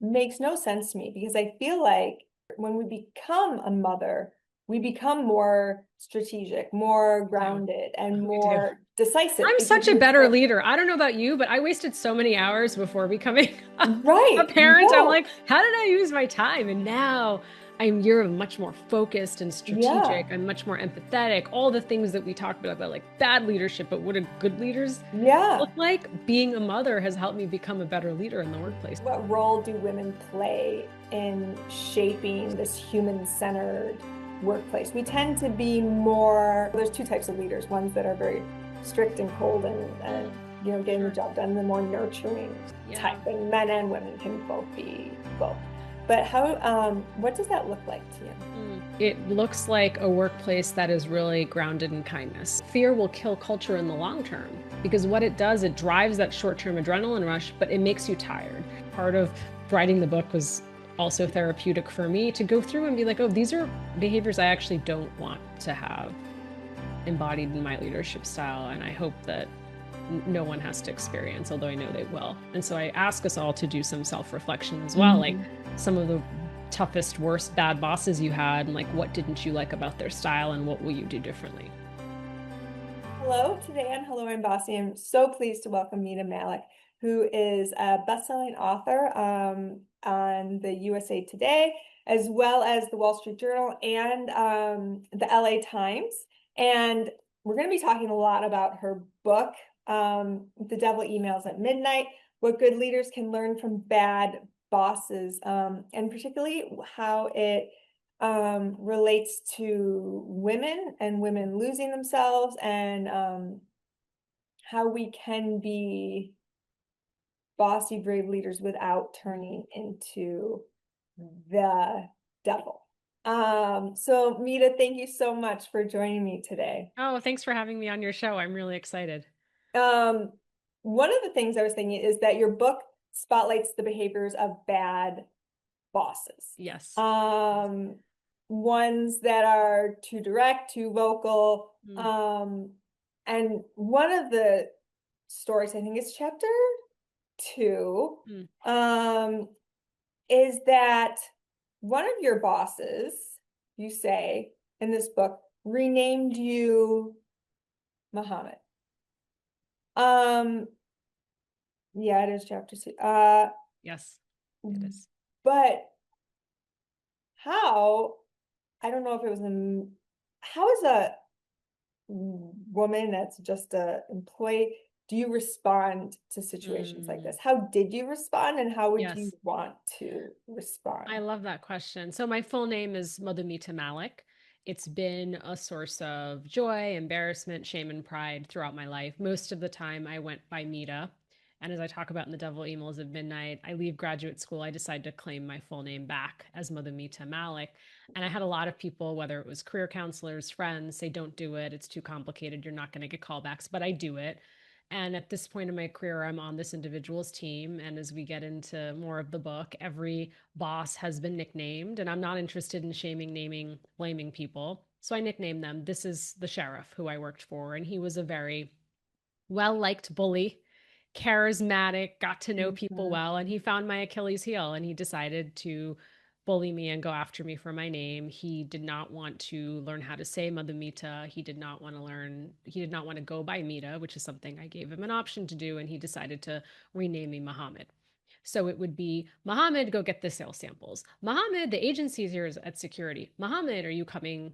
makes no sense to me because I feel like when we become a mother, we become more strategic, more We do. grounded, and We do. more decisive I'm because such a we're better so leader. I don't know about you, but I wasted so many hours before becoming a right. parent. I'm No, like, how did I use my time? And now you're much more focused and yeah, strategic. I'm much more empathetic. All the things that we talked about like bad leadership, but what do good leaders look yeah. like? Being a mother has helped me become a better leader in the workplace. What role do women play in shaping this human-centered workplace? We tend to be more, there's two types of leaders, ones that are very strict and cold and getting the Sure. job done, the more nurturing type. Yeah. And men and women can both be both. But what does that look like to you? It looks like a workplace that is really grounded in kindness. Fear will kill culture in the long term because what it does, it drives that short term adrenaline rush, but it makes you tired. Part of writing the book was also therapeutic for me to go through and be like, oh, these are behaviors I actually don't want to have embodied in my leadership style. And I hope that no one has to experience, although I know they will. And so I ask us all to do some self reflection as well. Like Mhm. some of the toughest, worst, bad bosses you had, and like what didn't you like about their style, and what will you do differently? Hello today on Hello, I'm Bossy. I'm so pleased to welcome Mita Mallick, who is a best-selling author on the USA Today, as well as the Wall Street Journal and the LA Times. And we're going to be talking a lot about her book, The Devil Emails at Midnight, What Good Leaders Can Learn from Bad Bosses, and particularly how it relates to women and women losing themselves and how we can be bossy, brave leaders without turning into the devil. So Mita, thank you so much for joining me today. Oh, thanks for having me on your show. I'm really excited. Um, One of the things I was thinking is that your book spotlights the behaviors of bad bosses. Yes. Um, Ones that are too direct, too vocal. Mm, And one of the stories, I think it's chapter two, mm. um, is that one of your bosses, you say in this book, renamed you Muhammad. Um, yeah, it is chapter two. Yes, it is. But how, I don't know if it was how is a woman that's just a employee, do you respond to situations like Mm, this? How did you respond and how would you yes. want to I respond? love that question. So my full name is Mita Mallick. It's been a source of joy, embarrassment, shame, and pride throughout my life. Most of the time I went by Mita. And as I talk about in the Devil Emails of Midnight, I leave graduate school. I decided to claim my full name back as Mita Mallick. And I had a lot of people, whether it was career counselors, friends, say, don't do it. It's too complicated. You're not going to get callbacks, but I do it. And at this point in my career, I'm on this individual's team. And as we get into more of the book, every boss has been nicknamed, and I'm not interested in shaming, naming, blaming people. So I nicknamed them. This is the sheriff who I worked for, and he was a very well liked bully, charismatic, got to know people Mhm. well, and he found my Achilles heel and he decided to bully me and go after me for my name. He did not want to learn how to say Mother Mita. He did not want to go by Mita, which is something I gave him an option to do, and he decided to rename me Muhammad. So it would be Mohammed, go get the sales samples. Mohammed, the agency is here at security. Mohammed, are you coming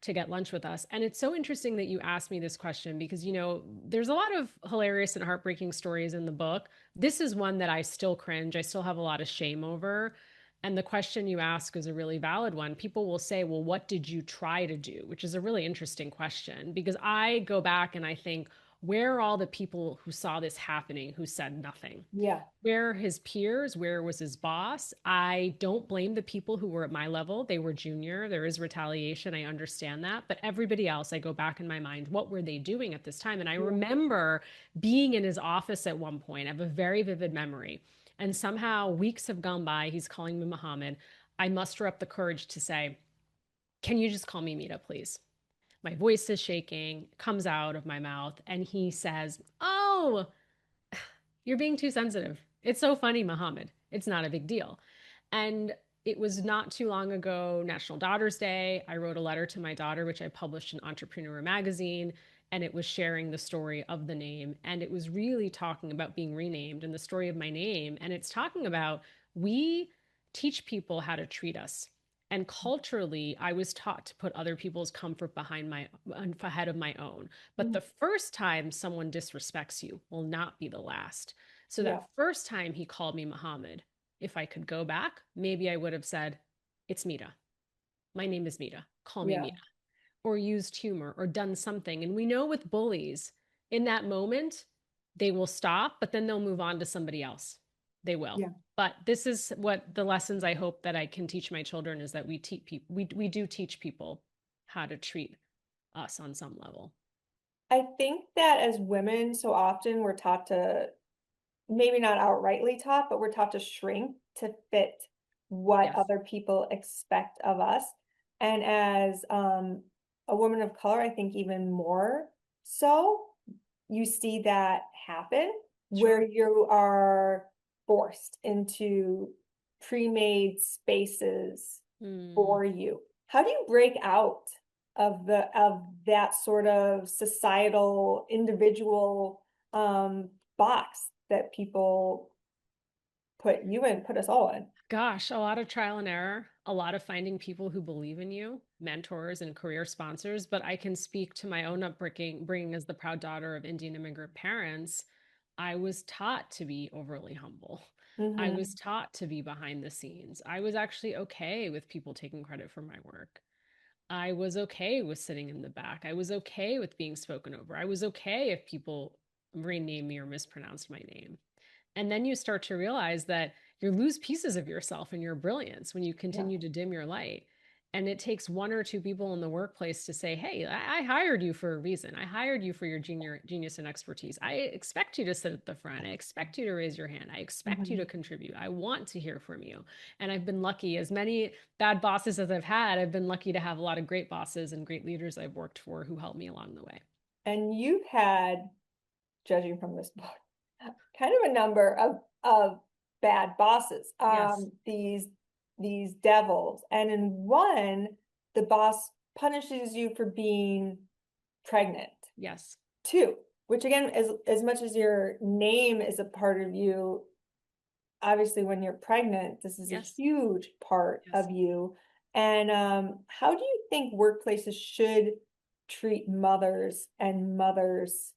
to get lunch with us? And it's so interesting that you asked me this question because, there's a lot of hilarious and heartbreaking stories in the book. This is one that I still cringe. I still have a lot of shame over. And the question you ask is a really valid one. People will say, well, what did you try to do? Which is a really interesting question because I go back and I think, where are all the people who saw this happening who said nothing? Yeah. Where are his peers? Where was his boss? I don't blame the people who were at my level. They were junior. There is retaliation. I understand that. But everybody else, I go back in my mind, what were they doing at this time? And I Yeah. remember being in his office at one point. I have a very vivid memory. And somehow weeks have gone by. He's calling me Muhammad. I muster up the courage to say, can you just call me Mita, please? My voice is shaking, comes out of my mouth, and he says, oh, you're being too sensitive. It's so funny, Muhammad. It's not a big deal. And it was not too long ago, National Daughter's Day. I wrote a letter to my daughter, which I published in Entrepreneur Magazine, and it was sharing the story of the name. And it was really talking about being renamed and the story of my name. And it's talking about we teach people how to treat us. And culturally, I was taught to put other people's comfort behind my ahead of my own. But Mhm. the first time someone disrespects you will not be the last. So Yeah, that first time he called me Muhammad, if I could go back, maybe I would have said, it's Mita. My name is Mita. Call me yeah, Mita. Or used humor or done something. And we know with bullies, in that moment, they will stop, but then they'll move on to somebody else. They will. yeah. But this is what the lessons I hope that I can teach my children is that we teach people, we do teach people how to treat us on some level. I think that as women, so often we're taught to, maybe not outrightly taught, but we're taught to shrink to fit what Yes, other people expect of us. And as a woman of color, I think even more so, you see that happen where sure. you are forced into pre-made spaces Hmm. for you. How do you break out of that sort of societal individual box that people put you in, put us all in? Gosh, a lot of trial and error, a lot of finding people who believe in you, mentors and career sponsors. But I can speak to my own upbringing, bringing as the proud daughter of Indian immigrant parents. I was taught to be overly humble. I was Hmm. taught to be behind the scenes. I was actually okay with people taking credit for my work. I was okay with sitting in the back. I was okay with being spoken over. I was okay if people renamed me or mispronounced my name. And then you start to realize that you lose pieces of yourself and your brilliance when you Yeah. continue to dim your light. And it takes one or two people in the workplace to say, hey, I hired you for a reason. I hired you for your genius and expertise. I expect you to sit at the front. I expect you to raise your hand. I expect you to Hmm. contribute. I want to hear from you. And I've been lucky, as many bad bosses as I've had, I've been lucky to have a lot of great bosses and great leaders I've worked for who helped me along the way. And you've had, judging from this book, kind of a number of bad bosses, Yes. these devils. And in one, the boss punishes you for being pregnant. Yes. Two, which again, as much as your name is a part of you, obviously when you're pregnant, this is a Yes. huge part Yes. of you. And how do you think workplaces should treat mothers and mothers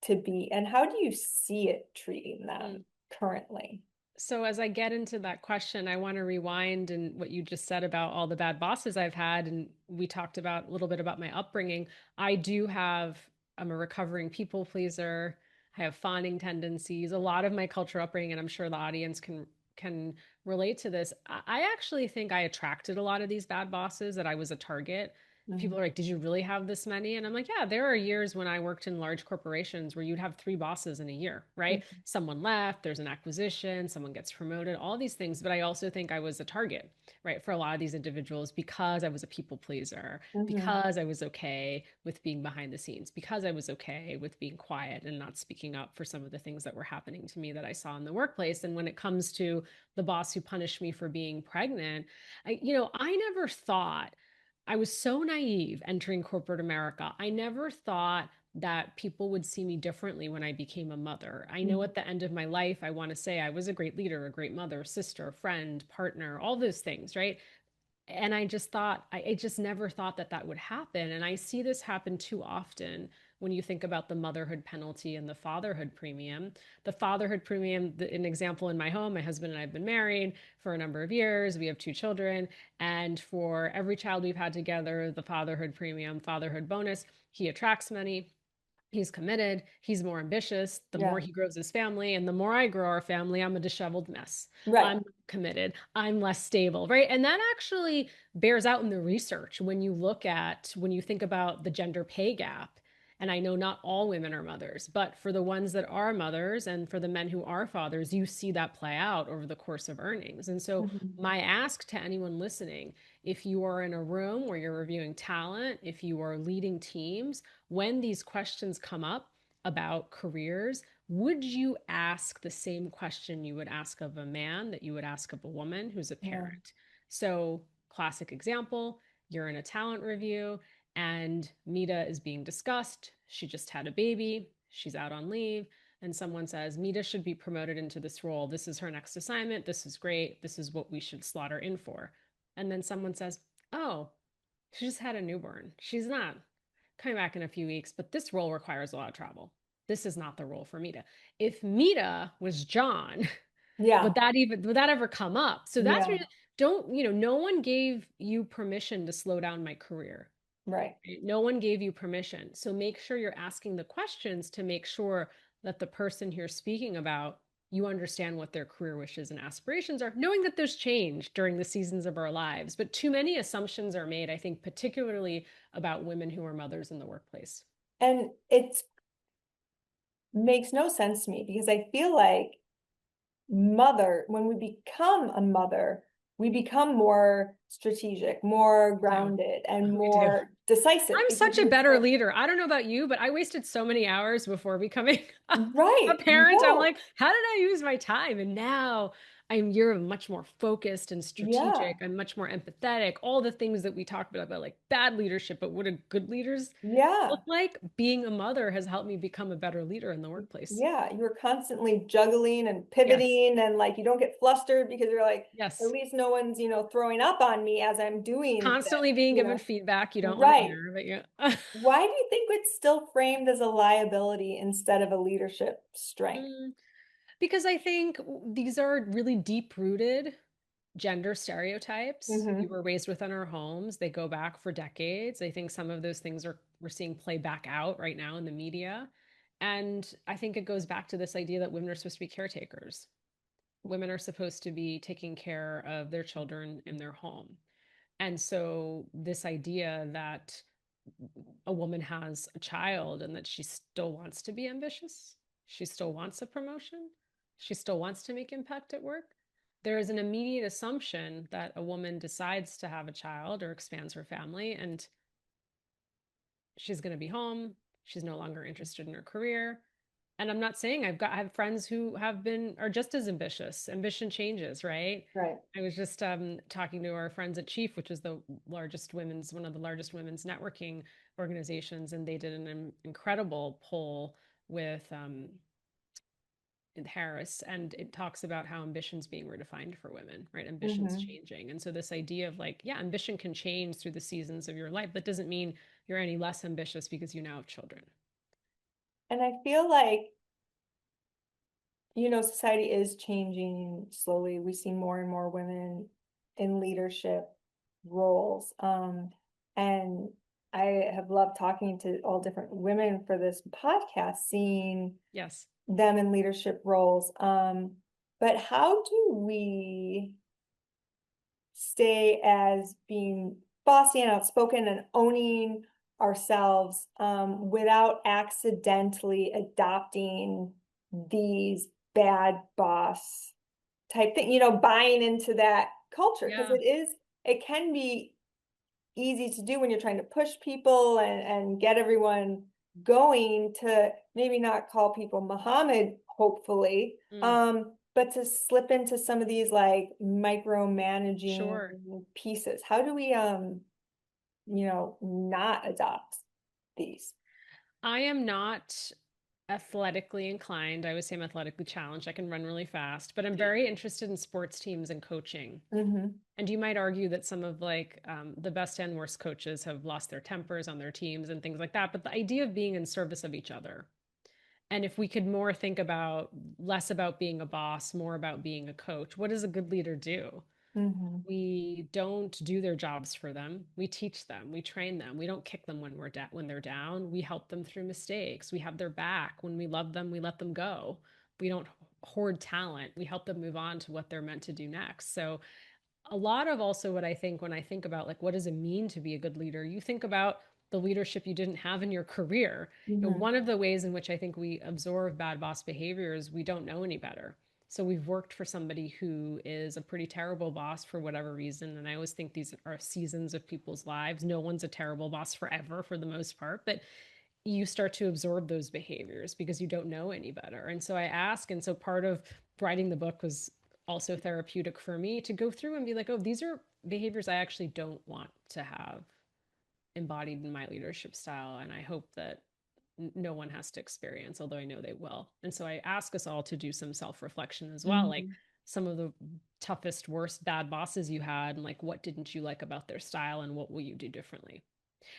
to be, and how do you see it treating Mm. them currently? So as I get into that question, I want to rewind and what you just said about all the bad bosses I've had, and we talked about a little bit about my upbringing. I do have, I'm a recovering people pleaser. I have fawning tendencies. A lot of my cultural upbringing, and I'm sure the audience can relate to this. I actually think I attracted a lot of these bad bosses, that I was a target. People Mhm. are like, did you really have this many? And I'm like, yeah, there are years when I worked in large corporations where you'd have three bosses in a year, right? Mhm. Someone left, there's an acquisition, someone gets promoted, all these things. But I also think I was a target, right, for a lot of these individuals because I was a people pleaser, Mhm. because I was okay with being behind the scenes, because I was okay with being quiet and not speaking up for some of the things that were happening to me that I saw in the workplace. And when it comes to the boss who punished me for being pregnant, I never thought, I was so naive entering corporate America. I never thought that people would see me differently when I became a mother. I know Mhm. at the end of my life, I want to say I was a great leader, a great mother, sister, friend, partner, all those things, right? And I just thought, I just never thought that that would happen. And I see this happen too often when you think about the motherhood penalty and the fatherhood premium. The fatherhood premium, an example in my home, my husband and I have been married for a number of years. We have two children. And for every child we've had together, the fatherhood premium, fatherhood bonus, he attracts money. He's committed. He's more ambitious. The more Yeah. he grows his family, and the more I grow our family, I'm a disheveled mess. Right. I'm committed. I'm less stable, right? And that actually bears out in the research when you think about the gender pay gap. And I know not all women are mothers, but for the ones that are mothers and for the men who are fathers, you see that play out over the course of earnings. And so, Mhm. my ask to anyone listening, if you are in a room where you're reviewing talent, if you are leading teams, when these questions come up about careers, would you ask the same question you would ask of a man that you would ask of a woman who's a Yeah. parent? So, classic example, you're in a talent review and Mita is being discussed. She just had a baby, she's out on leave, and someone says, Mita should be promoted into this role. This is her next assignment. This is great. This is what we should slot her in for. And then someone says, oh, she just had a newborn. She's not coming back in a few weeks, but this role requires a lot of travel. This is not the role for Mita. If Mita was John, Yeah. would that ever come up? So that's Yeah. where don't, no one gave you permission to slow down my career. Right. Right? No one gave you permission. So make sure you're asking the questions to make sure that the person you're speaking about, you understand what their career wishes and aspirations are, knowing that there's change during the seasons of our lives. But too many assumptions are made, I think, particularly about women who are mothers in the workplace. And it makes no sense to me because I feel like when we become a mother, we become more strategic, more We do. grounded, and We do. more decisive I'm because such a we're better so leader. I don't know about you, but I wasted so many hours before becoming a right. parent. I'm No. like, how did I use my time? And now you're much more focused and Yeah. strategic. I'm much more empathetic. All the things that we talked about like bad leadership, but what do good leaders look Yeah. like? Being a mother has helped me become a better leader in the workplace. Yeah. You're constantly juggling and Yes. pivoting and like you don't get flustered because you're like, at Yes. least no one's, throwing up on me as I'm doing Constantly this, being given feedback you don't want to Right. hear, but yeah. Why do you think it's still framed as a liability instead of a leadership strength? Mm, because I think these are really deep rooted gender stereotypes we Hmm. were raised with in our homes. They go back for decades. I think some of those things are we're seeing play back out right now in the media. And I think it goes back to this idea that women are supposed to be caretakers. Women are supposed to be taking care of their children in their home. And so this idea that a woman has a child and that she still wants to be ambitious, she still wants a promotion, she still wants to make impact at work. There is an immediate assumption that a woman decides to have a child or expands her family and she's going to be home, she's no longer interested in her career. And I'm not saying I have friends who are just as ambitious. Ambition changes, right? Right. I was just talking to our friends at Chief, which is one of the largest women's networking organizations, and they did an incredible poll with Harris, and it talks about how ambition's being redefined for women, right? Ambition's Hmm. changing. And so this idea of like, yeah, ambition can change through the seasons of your life. That doesn't mean you're any less ambitious because you now have children. And I feel like, society is changing slowly. We see more and more women in leadership roles. And I have loved talking to all different women for this podcast, seeing Yes. them in leadership roles. But how do we stay as being bossy and outspoken and owning ourselves without accidentally adopting these bad boss type thing, buying into that culture because Yeah. it can be easy to do when you're trying to push people and get everyone going to maybe not call people Muhammad, hopefully, Mm, but to slip into some of these like micromanaging sure. pieces. How do we not adopt these? I am not athletically inclined. I would say I'm athletically challenged. I can run really fast, but I'm very interested in sports teams and coaching. Hmm. And you might argue that some of like the best and worst coaches have lost their tempers on their teams and things like that. But the idea of being in service of each other. And if we could more think about less about being a boss, more about being a coach, what does a good leader do? Hmm. We don't do their jobs for them. We teach them, we train them. We don't kick them when they're down. We help them through mistakes. We have their back. When we love them, we let them go. We don't hoard talent. We help them move on to what they're meant to do next. So a lot of also what I think when I think about like what does it mean to be a good leader, you think about the leadership you didn't have in your career. Hmm. One of the ways in which I think we absorb bad boss behavior is we don't know any better. So we've worked for somebody who is a pretty terrible boss for whatever reason. And I always think these are seasons of people's lives. No one's a terrible boss forever for the most part. But you start to absorb those behaviors because you don't know any better. And so I ask, and so part of writing the book was also therapeutic for me to go through and be like, oh, these are behaviors I actually don't want to have embodied in my leadership style. And I hope that no one has to experience, although I know they will. And so I ask us all to do some self reflection as well. Like Mhm. some of the toughest, worst, bad bosses you had, and like what didn't you like about their style, and what will you do differently?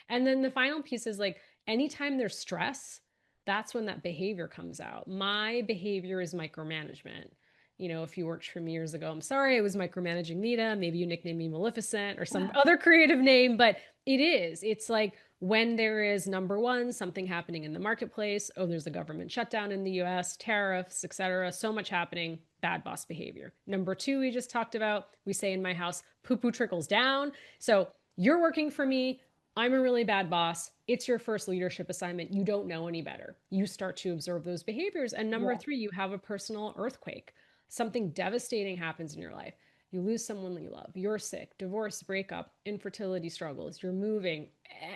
And then the final piece is like anytime there's stress, that's when that behavior comes out. My behavior is micromanagement. You know, if you worked for me years ago, I'm sorry, I was micromanaging Mita. Maybe you nicknamed me Maleficent or some other creative name, but it is. It's like when there is number one, something happening in the marketplace. Oh, there's a government shutdown in the US, tariffs, etc. So much happening, bad boss behavior. Number two, we just talked about, we say in my house, poo poo trickles down. So you're working for me. I'm a really bad boss. It's your first leadership assignment. You don't know any better. You start to observe those behaviors. And number Yeah. three, you have a personal earthquake. Something devastating happens in your life. You lose someone you love. You're sick, divorce, breakup, infertility struggles. You're moving,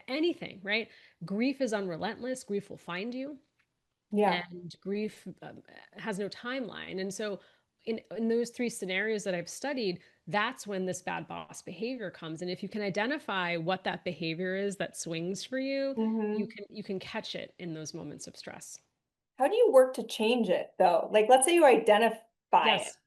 anything, right? Grief is unrelentless. Grief will find you, Yeah. and grief has no timeline. And so, in those three scenarios that I've studied, that's when this bad boss behavior comes. And if you can identify what that behavior is that swings for you, Hmm. you can catch it in those moments of stress. How do you work to change it though? Like, let's say you identify it. Yes.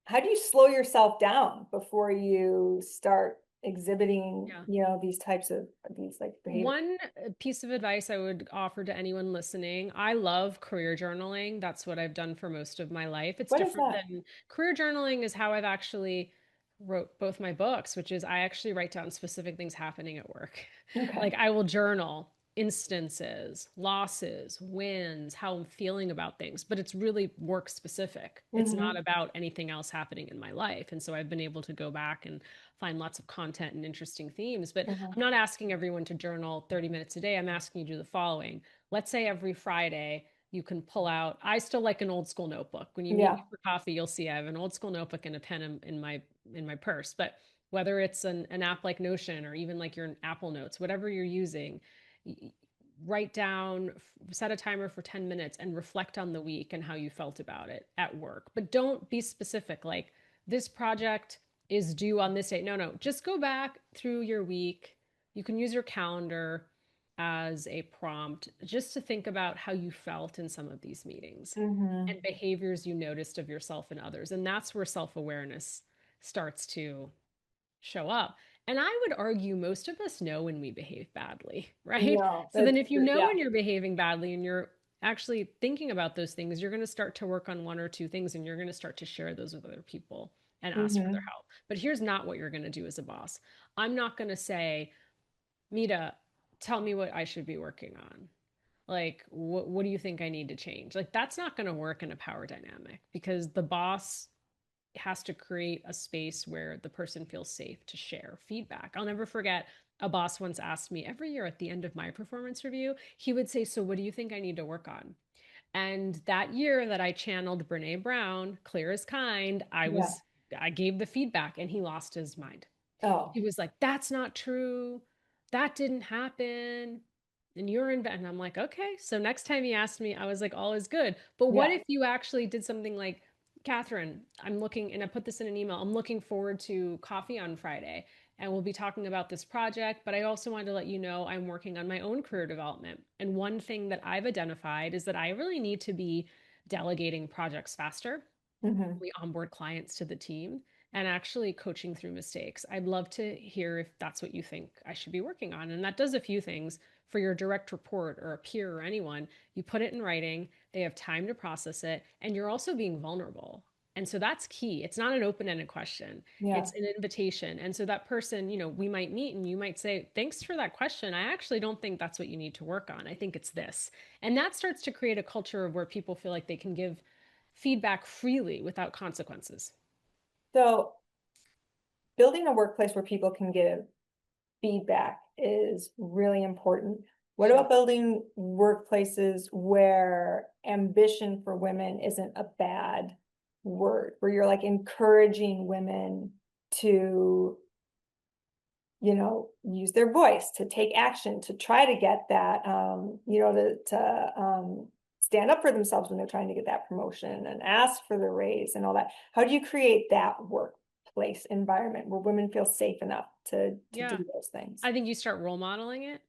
How do you slow yourself down before you start exhibiting, Yeah. these types of these like behaviors? One piece of advice I would offer to anyone listening, I love career journaling. That's what I've done for most of my life. It's What is different that? than career journaling is how I've actually wrote both my books, which is I actually write down specific things happening at work. Okay. Like I will journal instances, losses, wins, how I'm feeling about things, but it's really work specific. It's not Hmm. about anything else happening in my life. And so I've been able to go back and find lots of content and interesting themes. But I'm Hmm. not asking everyone to journal 30 minutes a day. I'm asking you to do the following. Let's say every Friday you can pull out, I still like an old school notebook. When you meet me Yeah. for coffee, you'll see I have an old school notebook and a pen in my purse. But whether it's an app like Notion or even like your Apple Notes, whatever you're using, write down, set a timer for 10 minutes and reflect on the week and how you felt about it at work. But don't be specific like this project is due on this date. No, no, just go back through your week. You can use your calendar as a prompt just to think about how you felt in some of these meetings Hmm. and behaviors you noticed of yourself and others. And that's where self awareness starts to show up. And I would argue most of us know when we behave badly, right? No, So then, that's if you true. know Yeah. when you're behaving badly and you're actually thinking about those things, you're going to start to work on one or two things and you're going to start to share those with other people and ask for their Hmm. help. But here's not what you're going to do as a boss. I'm not going to say, Mita, tell me what I should be working on. Like, what do you think I need to change? Like, that's not going to work in a power dynamic because the boss has to create a space where the person feels safe to share feedback. I'll never forget a boss once asked me every year at the end of my performance review, he would say, so what do you think I need to work on? And that year that I channeled Brene Brown, clear as kind, Yeah. I gave the feedback and he lost his mind. He Oh, was like, that's not true. That didn't happen. And you're in bed. And I'm like, okay. So next time he asked me, I was like, all is good. But what yeah. if you actually did something like, Kathryn, I'm looking, and I put this in an email, I'm looking forward to coffee on Friday. And we'll be talking about this project. But I also wanted to let you know I'm working on my own career development. And one thing that I've identified is that I really need to be delegating projects faster. Hmm. We onboard clients to the team and actually coaching through mistakes. I'd love to hear if that's what you think I should be working on. And that does a few things for your direct report or a peer or anyone. You put it in writing, they have time to process it, and you're also being vulnerable. And so that's key. It's not an open ended question, Yeah. it's an invitation. And so that person, we might meet and you might say, thanks for that question. I actually don't think that's what you need to work on. I think it's this. And that starts to create a culture where people feel like they can give feedback freely without consequences. So building a workplace where people can give feedback is really important. What Sure. about building workplaces where ambition for women isn't a bad word, where you're like encouraging women to use their voice, to take action, to try to get that, to stand up for themselves when they're trying to get that promotion and ask for the raise and all that. How do you create that workplace environment where women feel safe enough to do Yeah. those things? I think you start role modeling it.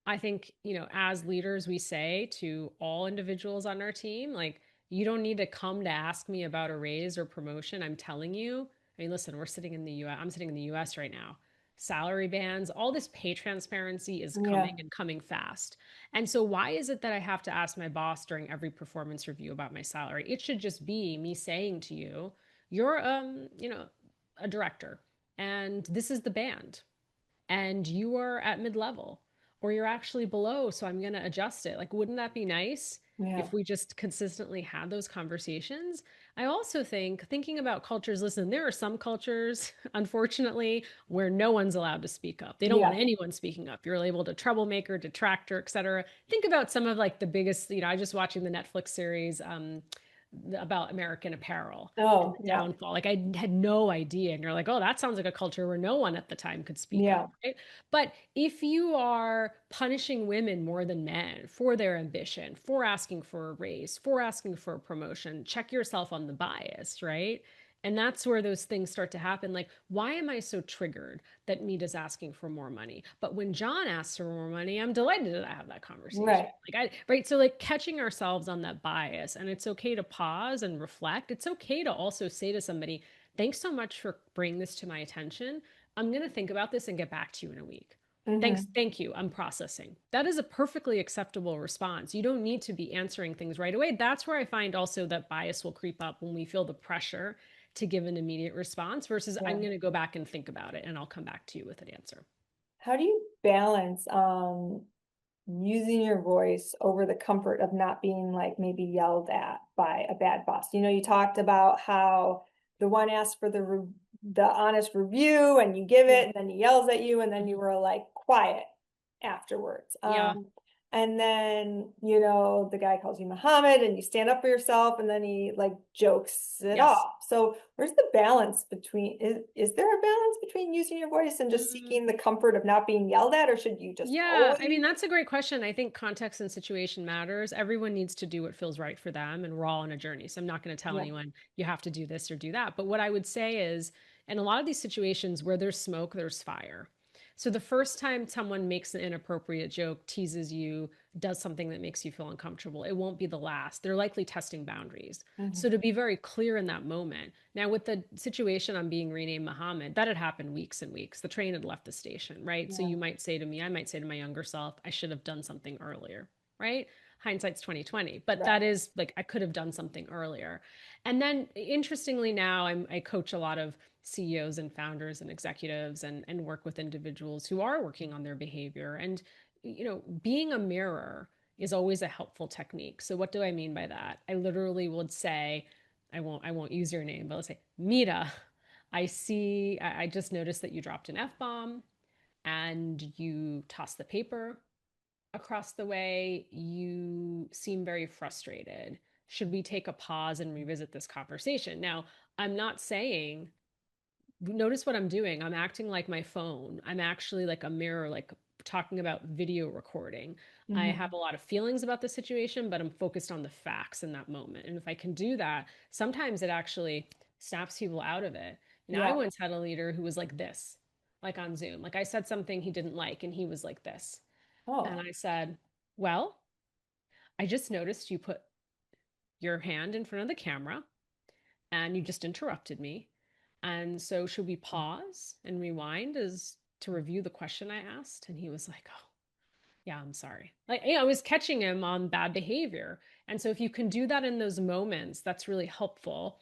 I think, as leaders, we say to all individuals on our team, like, you don't need to come to ask me about a raise or promotion. I'm telling you. I mean, listen, we're sitting in the US. I'm sitting in the US right now. Salary bands, all this pay transparency is Yeah, coming and coming fast. And so, why is it that I have to ask my boss during every performance review about my salary? It should just be me saying to you, you're, a director, and this is the band and you are at mid level or you're actually below. So I'm going to adjust it. Like, wouldn't that be nice yeah, if we just consistently had those conversations? I also think, thinking about cultures, listen, there are some cultures, unfortunately, where no one's allowed to speak up. They don't want yeah. anyone speaking up. You're labeled a troublemaker, detractor, etc. Think about some of like the biggest, I was just watching the Netflix series, about American Apparel and Oh, the yeah, downfall. Like, I had no idea. And you're like, oh, that sounds like a culture where no one at the time could speak up, yeah, right? But if you are punishing women more than men for their ambition, for asking for a raise, for asking for a promotion, check yourself on the bias, right? And that's where those things start to happen. Like, why am I so triggered that Mita's asking for more money? But when John asks for more money, I'm delighted that I have that conversation. right. Right. So, like, catching ourselves on that bias, and it's okay to pause and reflect. It's okay to also say to somebody, thanks so much for bringing this to my attention. I'm going to think about this and get back to you in a week. Thanks. Hmm. Thank you. I'm processing. That is a perfectly acceptable response. You don't need to be answering things right away. That's where I find also that bias will creep up when we feel the pressure to give an immediate response versus I'm Yeah. going to go back and think about it and I'll come back to you with an answer. How do you balance using your voice over the comfort of not being like maybe yelled at by a bad boss? You talked about how the one asked for the honest review and you give Yeah. it and then he yells at you and then you Mhm. were like quiet afterwards. Yeah. And then, the guy calls you Muhammad and you stand up for yourself and then he like jokes it Yes. off. So where's the balance between, is there a balance between using your voice and just Mm, seeking the comfort of not being yelled at, or should you just Yeah, I mean, always? that's a great question. I think context and situation matters. Everyone needs to do what feels right for them, and we're all on a journey. So I'm not going to tell Yeah. anyone you have to do this or do that. But what I would say is, in a lot of these situations where there's smoke, there's fire. So the first time someone makes an inappropriate joke, teases you, does something that makes you feel uncomfortable, it won't be the last. They're likely testing boundaries. So Hmm. to be very clear in that moment. Now, with the situation on being renamed Muhammad, that had happened weeks and weeks. The train had left the station, right? So Yeah. you might say to me, I might say to my younger self, I should have done something earlier, right? Hindsight's 2020, but Right. that is like I could have done something earlier. And then interestingly, now I coach a lot of CEOs and founders and executives and work with individuals who are working on their behavior. And being a mirror is always a helpful technique. So what do I mean by that? I literally would say, I won't use your name, but let's say, Mita, I just noticed that you dropped an F-bomb and you tossed the paper across the way. You seem very frustrated. Should we take a pause and revisit this conversation? Now, I'm not saying, notice what I'm doing. I'm acting like my phone. I'm actually like a mirror, like talking about video recording. I Hmm. have a lot of feelings about the situation, but I'm focused on the facts in that moment. And if I can do that, sometimes it actually snaps people out of it. And I Yeah. once had a leader who was like this, like on Zoom. Like, I said something he didn't like, and he was like this. And Oh. I said, well, I just noticed you put your hand in front of the camera and you just interrupted me. And so, should we pause and rewind as to review the question I asked? And he was like, oh, yeah, I'm sorry. Like, I was catching him on bad behavior. And so, if you can do that in those moments, that's really helpful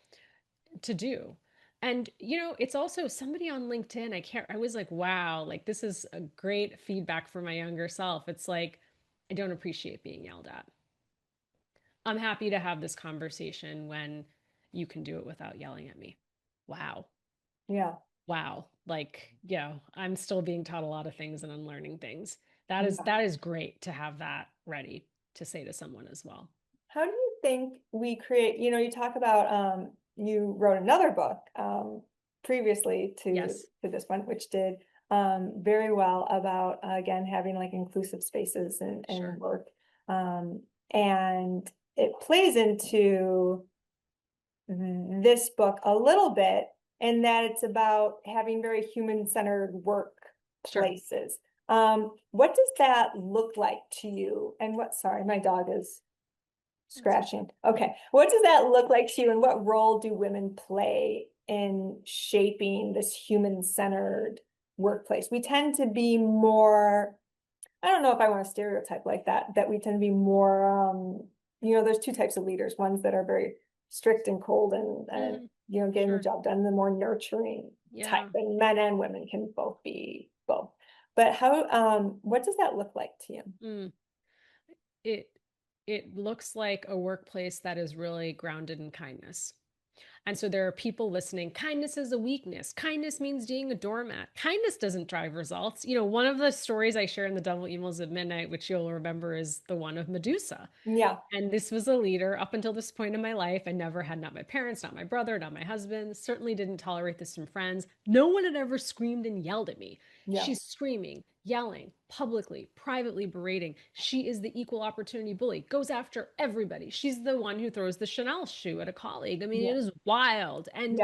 to do. And, it's also somebody on LinkedIn. I was like, wow, like, this is a great feedback for my younger self. It's like, I don't appreciate being yelled at. I'm happy to have this conversation when you can do it without yelling at me. Wow. Yeah. Wow. Like, I'm still being taught a lot of things and unlearning things. That is Yeah. that is great to have that ready to say to someone as well. How do you think we create, you talk about you wrote another book previously to Yes. to this one, which did very well about, again, having like inclusive spaces and Sure. work. And it plays into this book a little bit in that it's about having very human-centered Sure. workplaces. What does that look like to you? And what, sorry, my dog is That's okay. scratching. Okay. What does that look like to you, and what role do women play in shaping this human-centered workplace? We tend to be more, I don't know if I want to stereotype like that, that we tend to be more, there's two types of leaders, ones that are very strict and cold and Mm, getting the sure. job done, the more nurturing type, Yeah. and men and women can both be both. But what does that look like to you? Mm. It it looks like a workplace that is really grounded in kindness. And so there are people listening. Kindness is a weakness. Kindness means being a doormat. Kindness doesn't drive results. One of the stories I share in the Double Emails at Midnight, which you'll remember, is the one of Medusa. Yeah, And this was a leader up until this point in my life. I never had, not my parents, not my brother, not my husband, certainly didn't tolerate this from friends. No one had ever screamed and yelled at me. yeah, She's screaming, yelling, publicly, privately berating. She is the equal opportunity bully, goes after everybody. She's the one who throws the Chanel shoe at a colleague. I mean, yeah, it is wild. And,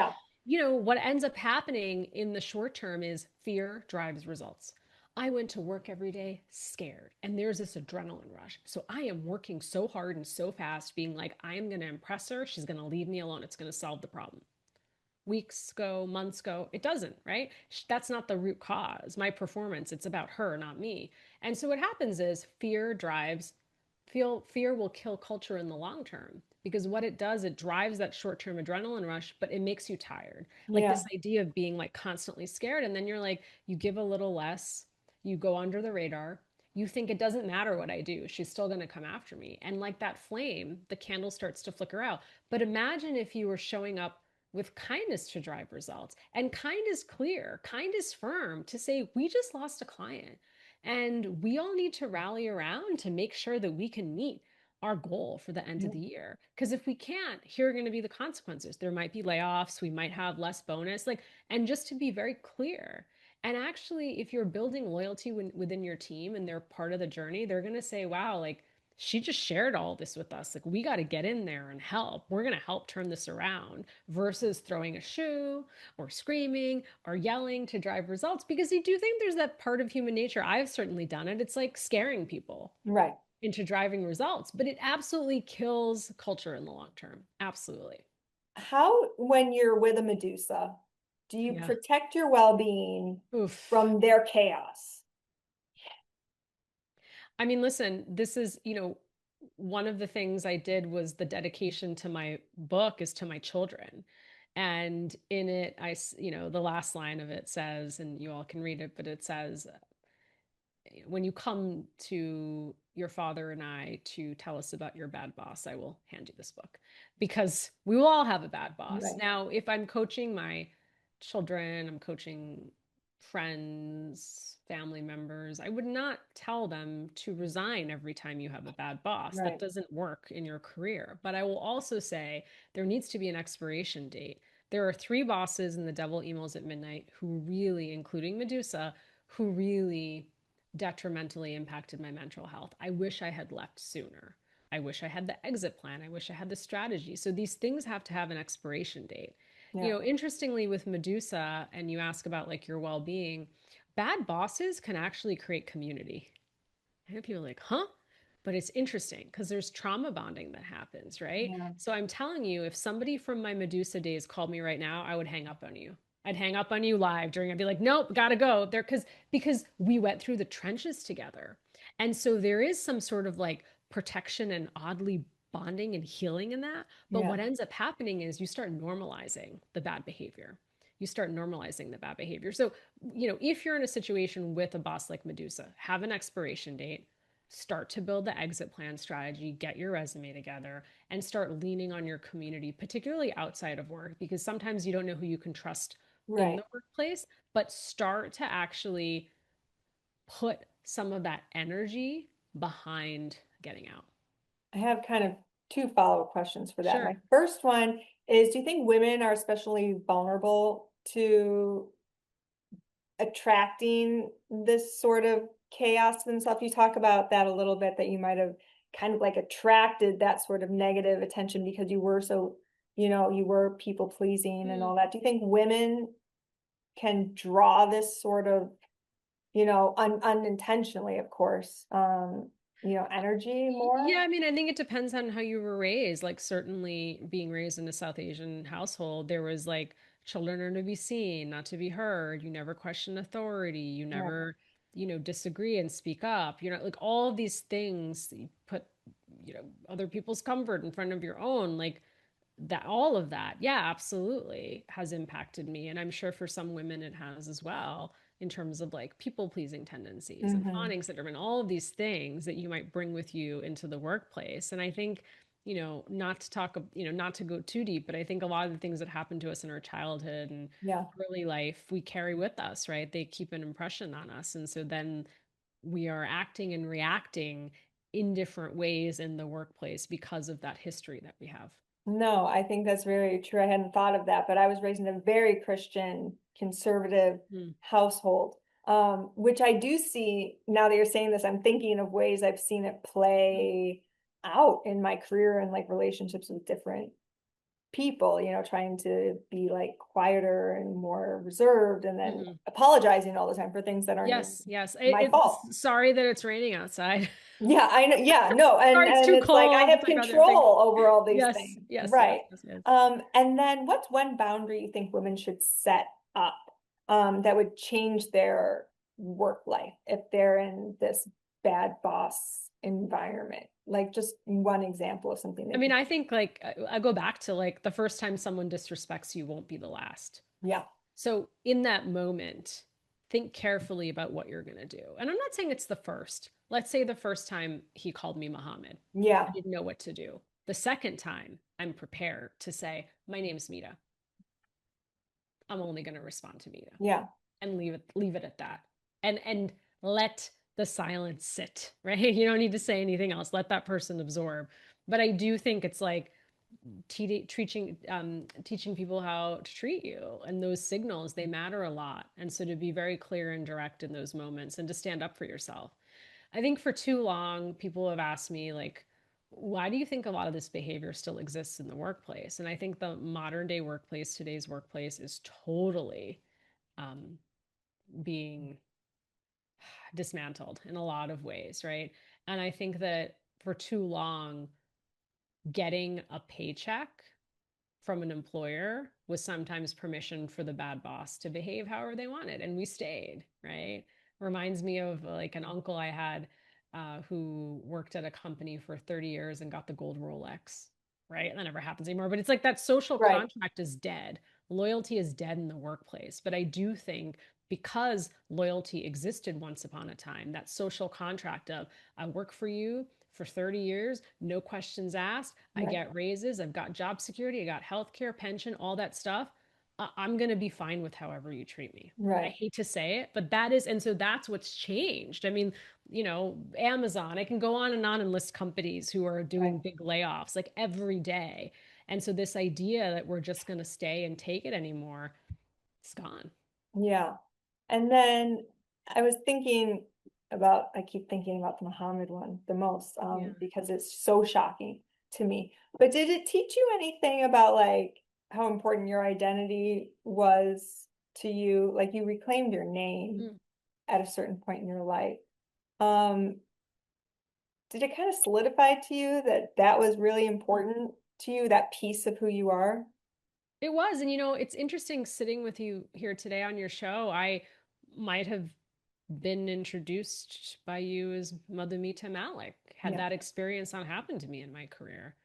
yeah, what ends up happening in the short term is fear drives results. I went to work every day scared, and there's this adrenaline rush. So I am working so hard and so fast, being like, I am going to impress her. She's going to leave me alone. It's going to solve the problem. Weeks go, months go. It doesn't, right? That's not the root cause. My performance, it's about her, not me. And so what happens is fear will kill culture in the long term, because what it does, it drives that short-term adrenaline rush, but it makes you tired. Like this yeah, idea of being like constantly scared, and then you're like, you give a little less, you go under the radar, you think it doesn't matter what I do, she's still going to come after me, and like that flame, the candle starts to flicker out. But imagine if you were showing up with kindness to drive results, and kind is clear, kind is firm, to say, we just lost a client and we all need to rally around to make sure that we can meet our goal for the end of yeah, the year. Because if we can't, here are going to be the consequences. There might be layoffs, we might have less bonus, and just to be very clear. And actually, if you're building loyalty within your team and they're part of the journey, they're going to say, wow, like, she just shared all this with us. Like, we got to get in there and help. We're going to help turn this around, versus throwing a shoe or screaming or yelling to drive results, because you do think there's that part of human nature. I've certainly done it. It's like scaring people right. into driving results, but it absolutely kills culture in the long term. Absolutely. How, when you're with a Medusa, do you Yeah. protect your well-being Oof. from their chaos? I mean, listen, this is, one of the things I did was the dedication to my book is to my children. And in it, the last line of it says, and you all can read it, but it says, when you come to your father and I to tell us about your bad boss, I will hand you this book, because we will all have a bad boss. Right, Now, if I'm coaching my children, I'm coaching friends, family members, I would not tell them to resign every time you have a bad boss. That right. doesn't work in your career. But I will also say there needs to be an expiration date. There are three bosses in the Devil Emails at Midnight who really, including Medusa, who really detrimentally impacted my mental health. I wish I had left sooner. I wish I had the exit plan. I wish I had the strategy. So these things have to have an expiration date. Yeah, Interestingly, with Medusa, and you ask about like your well being, bad bosses can actually create community. I know people are like, huh? But it's interesting because there's trauma bonding that happens, right? yeah, So I'm telling you, if somebody from my Medusa days called me right now, I would hang up on you. I'd hang up on you live during, I'd be like, nope, gotta go there, because we went through the trenches together. And so there is some sort of like protection and oddly bonding and healing in that. But yeah, what ends up happening is you start normalizing the bad behavior. You start normalizing the bad behavior. So, if you're in a situation with a boss like Medusa, have an expiration date, start to build the exit plan strategy, get your resume together, and start leaning on your community, particularly outside of work, because sometimes you don't know who you can trust in right. the workplace, but start to actually put some of that energy behind getting out. I have kind of two follow-up questions for that. My Sure. first one is, do you think women are especially vulnerable to attracting this sort of chaos to themselves? You talk about that a little bit, that you might have kind of like attracted that sort of negative attention because you were so, you were people pleasing and Mm. all that. Do you think women can draw this sort of, unintentionally, of course, energy Yeah, more? I mean, I think it depends on how you were raised. Like, certainly being raised in a South Asian household, there was like children are to be seen, not to be heard. You never question authority. You Right. never, disagree and speak up. Like all of these things that you put, other people's comfort in front of your own. Like, that all of that, yeah, absolutely has impacted me, and I'm sure for some women it has as well, in terms of like people pleasing tendencies and Hmm. fawning syndrome and all of these things that you might bring with you into the workplace. And I think, not to talk, not to go too deep, but I think a lot of the things that happen to us in our childhood and Yeah. early life we carry with us, right? They keep an impression on us, and so then we are acting and reacting in different ways in the workplace because of that history that we have. No, I think that's very true. I hadn't thought of that, but I was raised in a very Christian, conservative Mm. household, which I do see now that you're saying this. I'm thinking of ways I've seen it play out in my career and like relationships with different people, trying to be like quieter and more reserved and then Mhm. apologizing all the time for things that aren't even Yes, yes. my fault. It's sorry that it's raining outside. Yeah, I know. Yeah, no, Sorry, it's and too it's like I cold. have It's like other things. control over all these Yes, things. yes, yes, Right. yes, yes. And then what's one boundary you think women should set up that would change their work life if they're in this bad boss environment? Like just one example of something I they mean, could. I think like I go back to like the first time someone disrespects you won't be the last. Yeah. So in that moment, think carefully about what you're going to do. And I'm not saying it's the first. Let's say the first time he called me Muhammad. I Yeah. didn't know what to do. The second time, I'm prepared to say, "My name's Mita. I'm only going to respond to Mita." Yeah. And leave it at that. And let the silence sit, right? You don't need to say anything else. Let that person absorb. But I do think it's like teaching people how to treat you, and those signals, they matter a lot. And so to be very clear and direct in those moments and to stand up for yourself. I think for too long people have asked me like, why do you think a lot of this behavior still exists in the workplace? And I think the modern day workplace, today's workplace, is totally um, being dismantled in a lot of ways, right? And I think that for too long, getting a paycheck from an employer was sometimes permission for the bad boss to behave however they wanted. And we stayed, right? Reminds me of like an uncle I had who worked at a company for 30 years and got the gold Rolex, right? And that never happens anymore. But it's like that social Right. contract is dead. Loyalty is dead in the workplace. But I do think because loyalty existed once upon a time, that social contract of I work for you for 30 years, no questions asked. I Right. get raises, I've got job security, I got healthcare, pension, all that stuff. I'm going to be fine with however you treat me. I Right. hate to say it, but that is, and so that's what's changed. I mean, Amazon, I can go on and list companies who are Right. doing big layoffs like every day. And so this idea that we're just going to stay and take it anymore, it's gone. Yeah. And then I keep thinking about the Muhammad one the most, Yeah. because it's so shocking to me. But did it teach you anything about like how important your identity was to you? Like you reclaimed your name Mm. at a certain point in your life. Um, did it kind of solidify to you that that was really important to you, that piece of who you are? It was. And it's interesting sitting with you here today on your show. I might have been introduced by you as Mother Mita Mallick, had Yeah. that experience not happened to me in my career.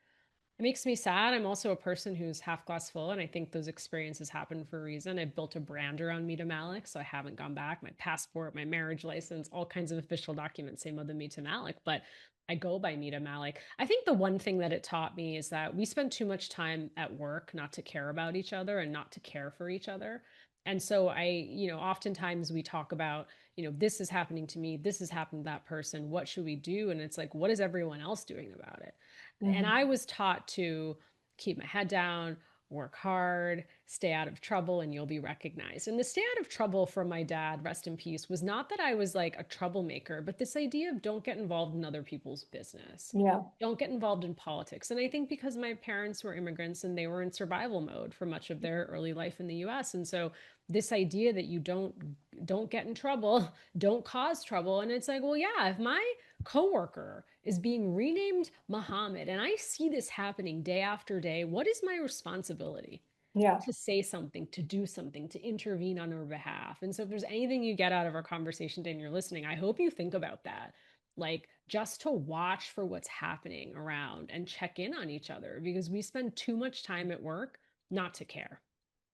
It makes me sad. I'm also a person who's half glass full, and I think those experiences happen for a reason. I've built a brand around Mita Mallick, so I haven't gone back. My passport, my marriage license, all kinds of official documents say Mother Mita Mallick, but I go by Mita Mallick. I think the one thing that it taught me is that we spend too much time at work not to care about each other and not to care for each other. And so oftentimes we talk about, this is happening to me, this has happened to that person, what should we do? And it's like, what is everyone else doing about it? And Hmm. I was taught to keep my head down, work hard, stay out of trouble, and you'll be recognized. And the stay out of trouble from my dad, rest in peace, was not that I was like a troublemaker, but this idea of don't get involved in other people's business. Yeah. Don't get involved in politics. And I think because my parents were immigrants and they were in survival mode for much of their early life in the US. And so this idea that you don't get in trouble, don't cause trouble. And it's like, well, yeah, if my coworker is being renamed Muhammad and I see this happening day after day, what is my responsibility? Yeah. To say something, to do something, to intervene on her behalf. And so, if there's anything you get out of our conversation today and you're listening, I hope you think about that. Like, just to watch for what's happening around and check in on each other because we spend too much time at work not to care.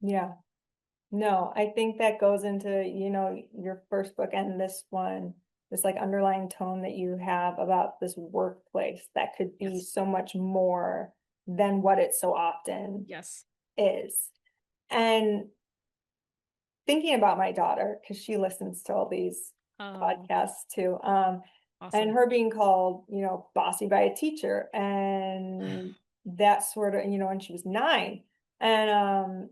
Yeah. No, I think that goes into, your first book and this one, this like underlying tone that you have about this workplace that could be Yes. so much more than what it so often Yes. is. And thinking about my daughter, because she listens to all these Oh, podcasts too, and awesome. her being called, bossy by a teacher and that sort of, when she was 9. And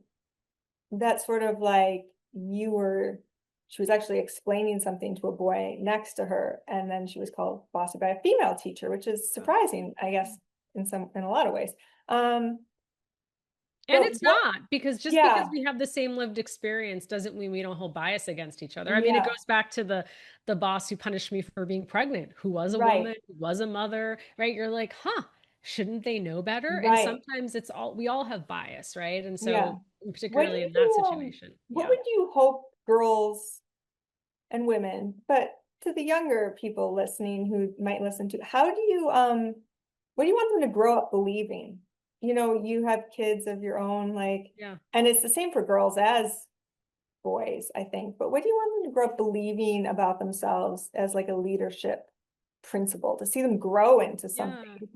that sort of like she was actually explaining something to a boy next to her, and then she was called bossy by a female teacher, which is Oh. surprising, I guess, in a lot of ways. Um, And but it's what, not because just because yeah, we have the same lived experience doesn't mean we don't hold bias against each other. I mean, it yeah, goes back to the boss who punished me for being pregnant, who was a right, woman, who was a mother, right? You're like, huh, shouldn't they know better? And right, sometimes we all have bias, right? And yeah. so particularly in that situation. What Yeah. would you hope girls and women, but to the younger people listening who might listen to, what do you want them to grow up believing? You have kids of your own, like, Yeah. and it's the same for girls as boys, I think. But what do you want them to grow up believing about themselves as like a leadership principle, to see them grow into Yeah. something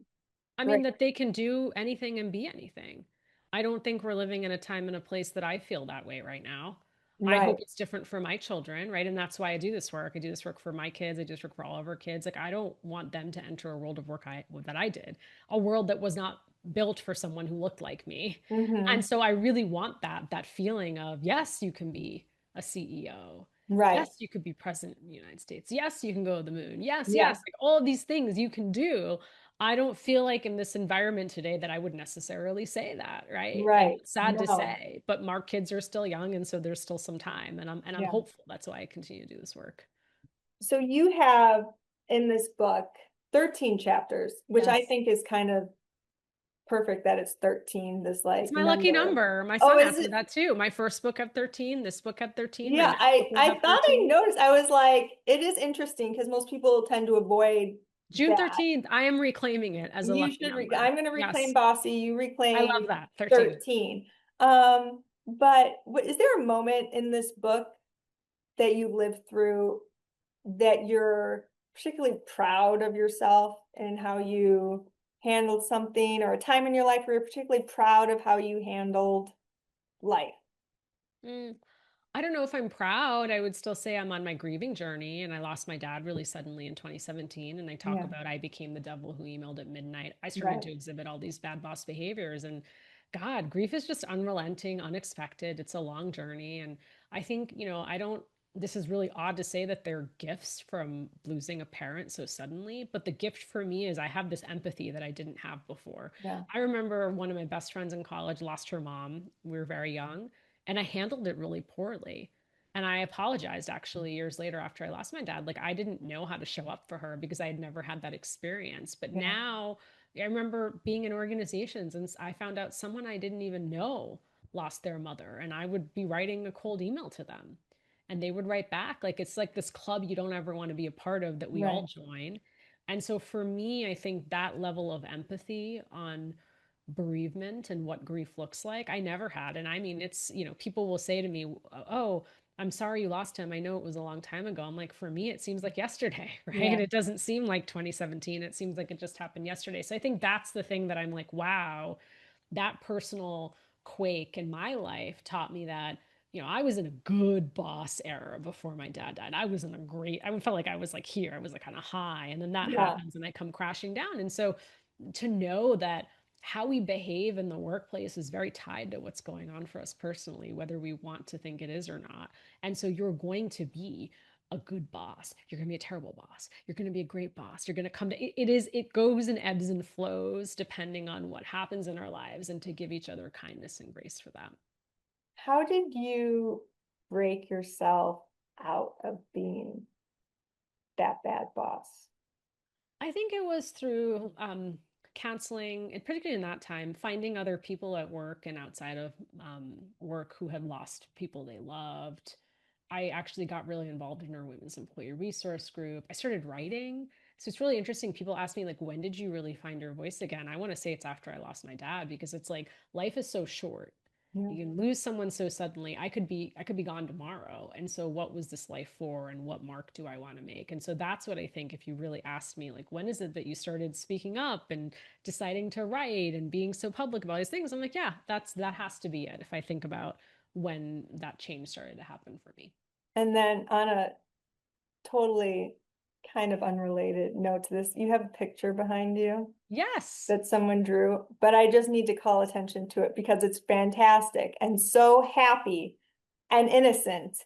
I mean, great? that they can do anything and be anything. I don't think we're living in a time and a place that I feel that way right now. I hope Right. it's different for my children, right? And that's why I do this work. I do this work for my kids. I do this work for all of our kids. Like, I don't want them to enter a world of work that I did, a world that was not built for someone who looked like me. And Hmm. so I really want that feeling of, yes, you can be a CEO. Right. Yes, you could be president of the United States. Yes, you can go to the moon. Yes, yes, Yeah. like all of these things you can do. I don't feel like in this environment today that I would necessarily say that, right? And Right. it's sad to No. say, but our kids are still young, and so there's still some time, and I'm Yeah. hopeful. That's why I continue to do this work. So you have in this book 13 chapters, which I Yes. think is kind of perfect that it's 13, this It's like my lucky number. number. My Oh, son is asked me it? that too. My first book had 13, this book had 13, my Yeah, next book I will I have thought I 13. noticed. I was like, it is interesting because most people tend to avoid June that. 13th, I am reclaiming it as a You lucky should number. I'm going to reclaim Yes. Bossy, you I love reclaim that. 13. 13. But is there a moment in this book that you lived through that you're particularly proud of yourself and how you handled something, or a time in your life where you're particularly proud of how you handled life? Mm. I don't know if I'm proud. I would still say I'm on my grieving journey, and I lost my dad really suddenly in 2017. And I talk Yeah, about I became the devil who emailed at midnight. I started right. to exhibit all these bad boss behaviors. And God, grief is just unrelenting, unexpected. It's a long journey. And I think, I don't, this is really odd to say that they're gifts from losing a parent so suddenly. But the gift for me is I have this empathy that I didn't have before. Yeah, I remember one of my best friends in college lost her mom. We were very young, and I handled it really poorly. And I apologized actually years later after I lost my dad. Like, I didn't know how to show up for her because I had never had that experience. But yeah, now I remember being in organizations and I found out someone I didn't even know lost their mother. And I would be writing a cold email to them. And they would write back. Like, it's like this club you don't ever want to be a part of that we all right. join. And so for me, I think that level of empathy on bereavement and what grief looks like, I never had. And I mean, it's, people will say to me, oh, I'm sorry you lost him. I know it was a long time ago. I'm like, for me, it seems like yesterday, right? Yeah, It doesn't seem like 2017. It seems like it just happened yesterday. So I think that's the thing that I'm like, wow, that personal quake in my life taught me that, I was in a good boss era before my dad died. I was in a great, I felt like I was like here, I was like kind of high. And then that yeah, happens and I come crashing down. And so to know that how we behave in the workplace is very tied to what's going on for us personally, whether we want to think it is or not. And so you're going to be a good boss. You're going to be a terrible boss. You're going to be a great boss. You're going to come to it goes and ebbs and flows depending on what happens in our lives, and to give each other kindness and grace for that. How did you break yourself out of being that bad boss? I think it was through counseling, and particularly in that time, finding other people at work and outside of work who had lost people they loved. I actually got really involved in our women's employee resource group. I started writing. So it's really interesting. People ask me, like, when did you really find your voice again? I want to say it's after I lost my dad, because it's like life is so short. Yeah. You can lose someone so suddenly. I could be gone tomorrow. And so what was this life for, and what mark do I want to make? And so that's what I think, if you really asked me, like, when is it that you started speaking up and deciding to write and being so public about these things? I'm like, yeah, that has to be it, if I think about when that change started to happen for me. And then on a totally kind of unrelated note to this, you have a picture behind you Yes. that someone drew, but I just need to call attention to it because it's fantastic and so happy and innocent.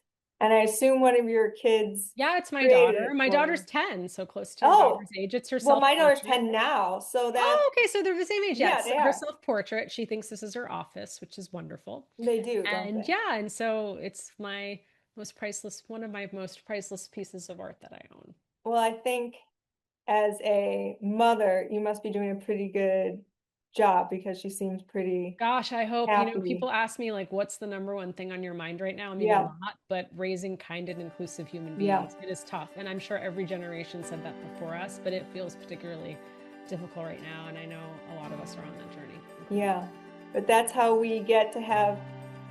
And I assume one of your kids Yeah, it's my created daughter. it My for daughter's you. 10, so close to your Oh, daughter's age. It's her well, my daughter's self-portrait. 10 now, so that, Oh, okay. So they're the same age. yeah, Yes. they Her are. self-portrait. She thinks this is her office, which is wonderful. They do, don't And they? yeah, and so it's my most priceless, one of my most priceless pieces of art that I own. Well, I think as a mother, you must be doing a pretty good job because she seems pretty Gosh, I hope, happy. people ask me, like, what's the number one thing on your mind right now? Maybe a Yeah, lot, but raising kind and inclusive human yeah, beings, it is tough. And I'm sure every generation said that before us, but it feels particularly difficult right now. And I know a lot of us are on that journey, including me. yeah. But that's how we get to have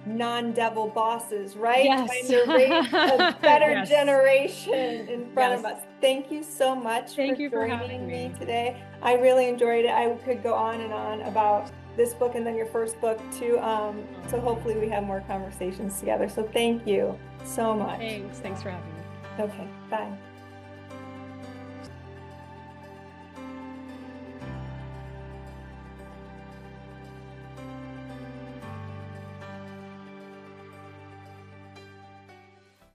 non-devil bosses, right? Yes. Trying to raise a better Yes. generation in front of Yes. us. Thank you so much for Thank you for having joining me me. today. I really enjoyed it. I could go on and on about this book and then your first book too. So Oh, hopefully we have more conversations together. So thank you so much. thanks. Thanks for having me. Okay, bye.